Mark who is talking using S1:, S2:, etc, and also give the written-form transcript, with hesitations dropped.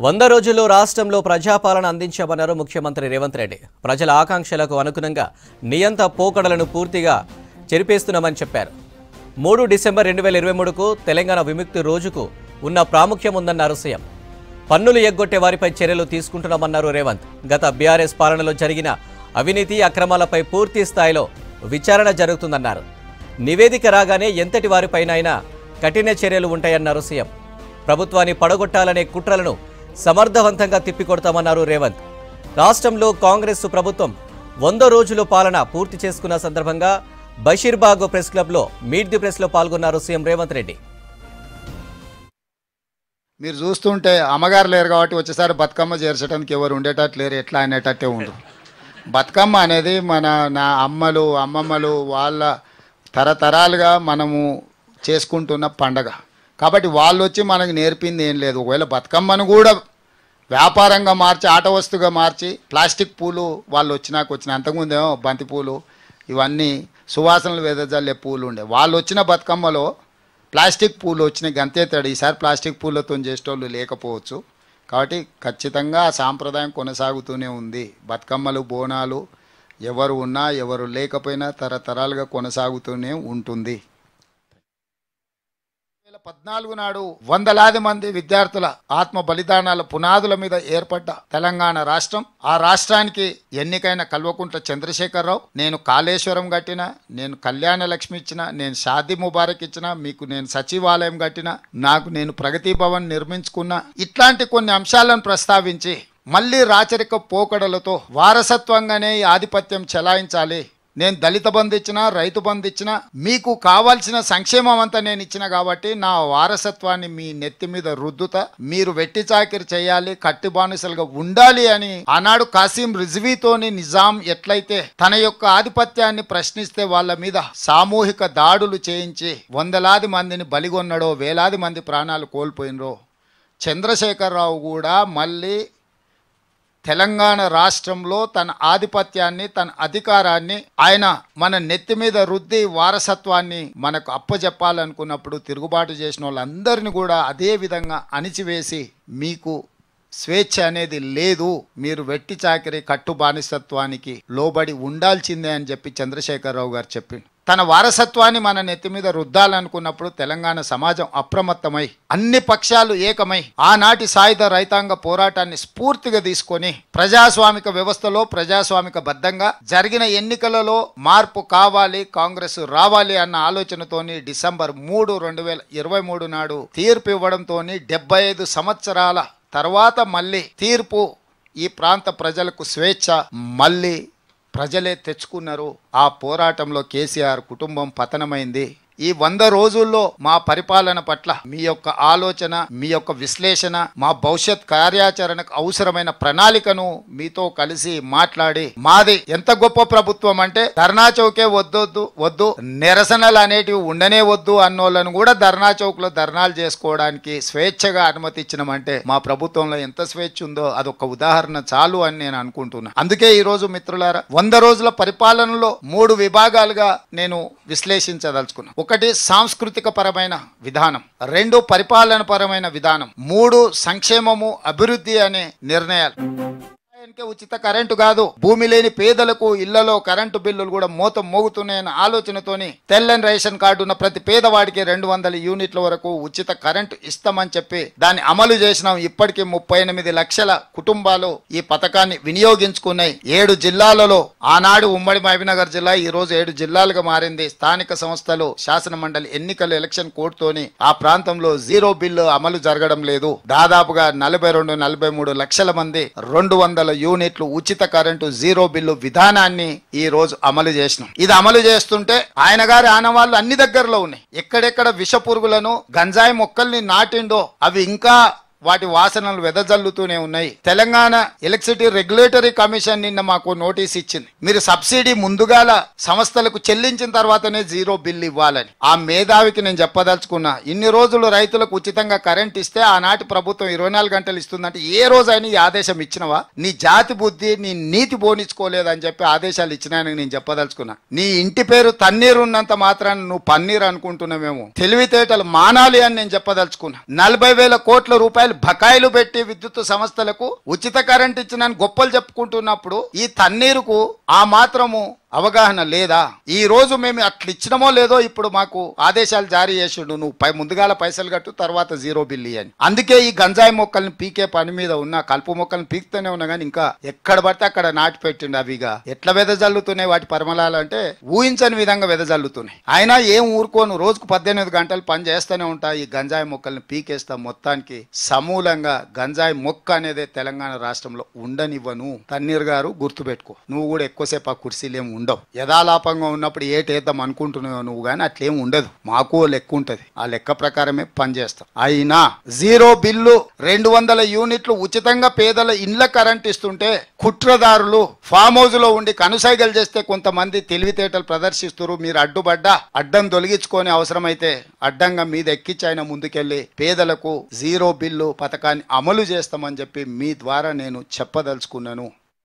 S1: 100 రోజుల్లో రాష్ట్రంలో ప్రజాపాలన అందించామన్నారు ముఖ్యమంత్రి రేవంత్ రెడ్డి. ప్రజల ఆకాంక్షలకు అనుగుణంగా నియంత పోకడలను పూర్తిగా చెరిపేస్తున్నామని చెప్పారు. 3 డిసెంబర్ 2023కు తెలంగాణ విముక్తి రోజుకు ఉన్న ప్రాముఖ్యం ఉందన్నారు సీఎం. పన్నులు ఎగ్గొట్టే వారిపై చర్యలు తీసుకుంటున్నామన్నారు రేవంత్. గత బీఆర్ఎస్ పాలనలో జరిగిన అవినీతి అక్రమాలపై పూర్తి స్థాయిలో విచారణ జరుగుతుందన్నారు. నివేదిక రాగానే ఎంతటి వారిపైనైనా కఠిన చర్యలు ఉంటాయన్నారు సీఎం. ప్రభుత్వాన్ని పడగొట్టాలనే కుట్రలను సమర్థవంతంగా తిప్పికొడతామన్నారు రేవంత్. రాష్ట్రంలో కాంగ్రెస్ ప్రభుత్వం 100 రోజుల పాలన పూర్తి చేసుకున్న సందర్భంగా బషీర్బాగ్ ప్రెస్ క్లబ్లో మీట్ ది ప్రెస్లో పాల్గొన్నారు సీఎం రేవంత్ రెడ్డి.
S2: మీరు చూస్తుంటే అమ్మగారు లేరు కాబట్టి వచ్చేసారి బతుకమ్మ చేర్చడానికి ఎవరు ఉండేటట్టు లేరు, ఎట్లా అనేటట్టే ఉండు. బతుకమ్మ అనేది నా అమ్మలు అమ్మమ్మలు వాళ్ళ తరతరాలుగా మనము చేసుకుంటున్న పండగ కాబట్టి వాళ్ళు వచ్చి మనకు నేర్పింది ఏం లేదు. ఒకవేళ బతుకమ్మను కూడా వ్యాపారంగా మార్చి ఆట వస్తువుగా మార్చి ప్లాస్టిక్ పూలు వాళ్ళు వచ్చిన అంతకుముందేమో బంతి పూలు ఇవన్నీ సువాసనలు వెదజల్లే పూలు ఉండే. వాళ్ళు వచ్చిన బతుకమ్మలో ప్లాస్టిక్ పూలు వచ్చినాయి, అంతే తేడా. ఈసారి ప్లాస్టిక్ పూలతో చేసేటోళ్ళు లేకపోవచ్చు కాబట్టి ఖచ్చితంగా ఆ సాంప్రదాయం కొనసాగుతూనే ఉంది. బతుకమ్మలు బోనాలు ఎవరు ఉన్నా ఎవరు లేకపోయినా తరతరాలుగా కొనసాగుతూనే ఉంటుంది. 2014 నాడు వందలాది మంది విద్యార్థుల ఆత్మ బలిదానాల పునాదుల మీద ఏర్పడ్డ తెలంగాణ రాష్ట్రం. ఆ రాష్ట్రానికి ఎన్నికైన కల్వకుంట్ల చంద్రశేఖరరావు నేను కాళేశ్వరం కట్టిన, నేను కళ్యాణ లక్ష్మి ఇచ్చిన, నేను షాదీ ముబారక్ ఇచ్చిన, మీకు నేను సచివాలయం కట్టిన, నాకు నేను ప్రగతి భవన్ నిర్మించుకున్న, ఇట్లాంటి కొన్ని అంశాలను ప్రస్తావించి మళ్ళీ రాచరిక పోకడలతో వారసత్వంగానే ఆధిపత్యం చెలాయించాలి, నేను దళిత బంధు ఇచ్చిన, రైతు బంధు ఇచ్చిన, మీకు కావాల్సిన సంక్షేమం అంతా నేను ఇచ్చిన కాబట్టి నా వారసత్వాన్ని మీ నెత్తి మీద రుద్దుతా, మీరు వెట్టి చాకిరి చేయాలి, కట్టి బానిసలుగా ఉండాలి అని ఆనాడు కాసిం రిజ్వీతోని నిజాం ఎట్లయితే తన యొక్క ఆధిపత్యాన్ని ప్రశ్నిస్తే వాళ్ళ మీద సామూహిక దాడులు చేయించి వందలాది మందిని బలిగొన్నడో, వేలాది మంది ప్రాణాలు కోల్పోయినరో, చంద్రశేఖరరావు కూడా మళ్ళీ తెలంగాణ రాష్ట్రంలో తన ఆధిపత్యాన్ని తన అధికారాన్ని ఆయన మన నెత్తి మీద రుద్ది వారసత్వాన్ని మనకు అప్పచెప్పాలనుకున్నప్పుడు తిరుగుబాటు చేసిన వాళ్ళందరినీ కూడా అదే విధంగా అణిచివేసి మీకు స్వేచ్ఛ అనేది లేదు, మీరు వెట్టి చాకిరి కట్టు బానిసత్వానికి లోబడి ఉండాల్సిందే అని చెప్పి చంద్రశేఖరరావు గారు చెప్పిండు. తన వారసత్వాన్ని మన నెత్తి మీద రుద్దాలనుకున్నప్పుడు తెలంగాణ సమాజం అప్రమత్తమై అన్ని పక్షాలు ఏకమై ఆనాటి సాయుధ రైతాంగ పోరాటాన్ని స్ఫూర్తిగా తీసుకొని ప్రజాస్వామిక వ్యవస్థలో ప్రజాస్వామిక బద్ధంగా జరిగిన ఎన్నికలలో మార్పు కావాలి, కాంగ్రెస్ రావాలి అన్న ఆలోచనతోని డిసెంబర్ 3, 2023 నాడు తీర్పు ఇవ్వడంతో 75 సంవత్సరాల తర్వాత మళ్ళీ తీర్పు ఈ ప్రాంత ప్రజలకు స్వేచ్ఛ మళ్ళీ ప్రజలే తెచ్చుకున్నారు. ఆ పోరాటంలో కేసీఆర్ కుటుంబం పతనమైంది. ఈ 100 రోజుల్లో మా పరిపాలన పట్ల మీ యొక్క ఆలోచన, మీ యొక్క విశ్లేషణ, మా భవిష్యత్ కార్యాచరణకు అవసరమైన ప్రణాళికను మీతో కలిసి మాట్లాడి మాది ఎంత గొప్ప ప్రభుత్వం అంటే ధర్నా చౌకే వద్దు నిరసనలు అనేటివి ఉండనే వద్దు అన్నోళ్ళను కూడా ధర్నా చౌక్ లో ధర్నాలు చేసుకోవడానికి స్వేచ్ఛగా అనుమతి ఇచ్చినామంటే మా ప్రభుత్వంలో ఎంత స్వేచ్ఛ ఉందో అదొక ఉదాహరణ చాలు అని నేను అనుకుంటున్నా. అందుకే ఈ రోజు మిత్రులారా 100 రోజుల పరిపాలనలో 3 విభాగాలుగా నేను విశ్లేషించదలుచుకున్నా. 1 సాంస్కృతిక పరమైన విధానం, 2 పరిపాలన పరమైన విధానం, 3 సంక్షేమము అభివృద్ధి అనే నిర్ణయాలు. ఉచిత కరెంటు కాదు, భూమి లేని పేదలకు ఇళ్లలో కరెంటు బిల్లులు కూడా మోతం మోగుతున్నాయన్న ఆలోచనతోని తెల్లని రేషన్ కార్డు ఉన్న ప్రతి పేదవాడికి 200 యూనిట్ల వరకు ఉచిత కరెంటు ఇస్తామని చెప్పి దాన్ని అమలు చేసినాం. ఇప్పటికీ 38 లక్షల కుటుంబాలు ఈ పథకాన్ని వినియోగించుకున్నాయి. 7 జిల్లాలలో ఆనాడు ఉమ్మడి మహబూబ్నగర్ జిల్లా ఈ రోజు 7 జిల్లాలుగా మారింది. స్థానిక సంస్థలు శాసన మండలి ఎన్నికల ఎలక్షన్ కోడ్తోని ఆ ప్రాంతంలో 0 బిల్లు అమలు జరగడం లేదు. దాదాపుగా 42-43 లక్షల మంది 200 యూనిట్లు ఉచిత కరెంటు 0 బిల్లు విధానాన్ని ఈ రోజు అమలు చేసినాం. ఇది అమలు చేస్తుంటే ఆయన గారి ఆనవాళ్లు అన్ని దగ్గరలో ఉన్నాయి. ఎక్కడెక్కడ విష పురుగులను గంజాయి మొక్కల్ని నాటిండో అవి ఇంకా వాటి వాసనలు వెదజల్లుతూనే ఉన్నాయి. తెలంగాణ ఎలక్ట్రిసిటీ రెగ్యులేటరీ కమిషన్ నిన్న మాకు నోటీస్ ఇచ్చింది, మీరు సబ్సిడీ ముందుగాల సంస్థలకు చెల్లించిన తర్వాతనే 0 బిల్ ఇవ్వాలని. ఆ మేధావికి నేను చెప్పదలుచుకున్నా, ఇన్ని రోజులు రైతులకు ఉచితంగా కరెంట్ ఇస్తే ఆనాటి ప్రభుత్వం 24 గంటలు ఇస్తుందంటే ఏ రోజైనా ఈ ఆదేశం ఇచ్చినవా? నీ జాతి బుద్ధి నీ నీతి బోనించుకోలేదని చెప్పి ఆదేశాలు ఇచ్చినాయని నేను చెప్పదలుచుకున్నా. నీ ఇంటి పేరు తన్నీరు ఉన్నంత మాత్రాన్ని నువ్వు పన్నీరు అనుకుంటున్నావేమో, తెలివితేటలు మానాలి అని నేను చెప్పదలుచుకున్నా. 40,000 కోట్ల రూపాయలు రూపాయలు బకాయిలు పెట్టి విద్యుత్ సంస్థలకు ఉచిత కరెంట్ ఇచ్చిన గొప్పలు చెప్పుకుంటున్నప్పుడు ఈ తన్నీరుకు ఆ మాత్రము అవగాహన లేదా? ఈ రోజు మేము అట్లా ఇచ్చినమో లేదో ఇప్పుడు మాకు ఆదేశాలు జారీ చేసిండు, నువ్వు ముందుగాల పైసలు కట్టు, తర్వాత జీరో బిల్లు అని. అందుకే ఈ గంజాయి మొక్కల్ని పీకే పని మీద ఉన్నా, కలుపు మొక్కల్ని పీకుతూనే ఉన్నా కానీ ఇంకా ఎక్కడ పడితే అక్కడ నాటి పెట్టిండు. అవిగా ఎట్లా వెదజల్లుతున్నాయి వాటి పరిమళాలు అంటే ఊహించని విధంగా వెదజల్లుతున్నాయి. అయినా ఏం ఊరుకోను, రోజుకు 18 గంటలు పని చేస్తూనే ఉంటా. ఈ గంజాయి మొక్కల్ని పీకేస్తా, మొత్తానికి సమూలంగా గంజాయి మొక్క అనేది తెలంగాణ రాష్ట్రంలో ఉండనివ్వను. తన్నీర్ గారు గుర్తుపెట్టుకో, నువ్వు కూడా ఎక్కువసేపు ఆ కుర్చీలేం ఉండవు. యథాలాపంగా ఉన్నప్పుడు ఏటేద్దాం అనుకుంటున్నావు నువ్వు, కానీ అట్లేం ఉండదు. మాకు లెక్క ఉంటది, ఆ లెక్క ప్రకారమే పనిచేస్తాం. అయినా జీరో బిల్లు 200 యూనిట్లు ఉచితంగా పేదల ఇండ్ల కరెంట్ ఇస్తుంటే కుట్రదారులు ఫామ్ హౌస్ లో ఉండి కనుసైగలు చేస్తే కొంతమంది తెలివితేటలు ప్రదర్శిస్తారు. మీరు అడ్డుపడ్డా అడ్డం తొలగించుకొని అవసరమైతే అడ్డంగా మీద ఎక్కించైనా ముందుకెళ్లి పేదలకు జీరో బిల్లు పథకాన్ని అమలు చేస్తామని చెప్పి మీ ద్వారా నేను చెప్పదలుచుకున్నాను.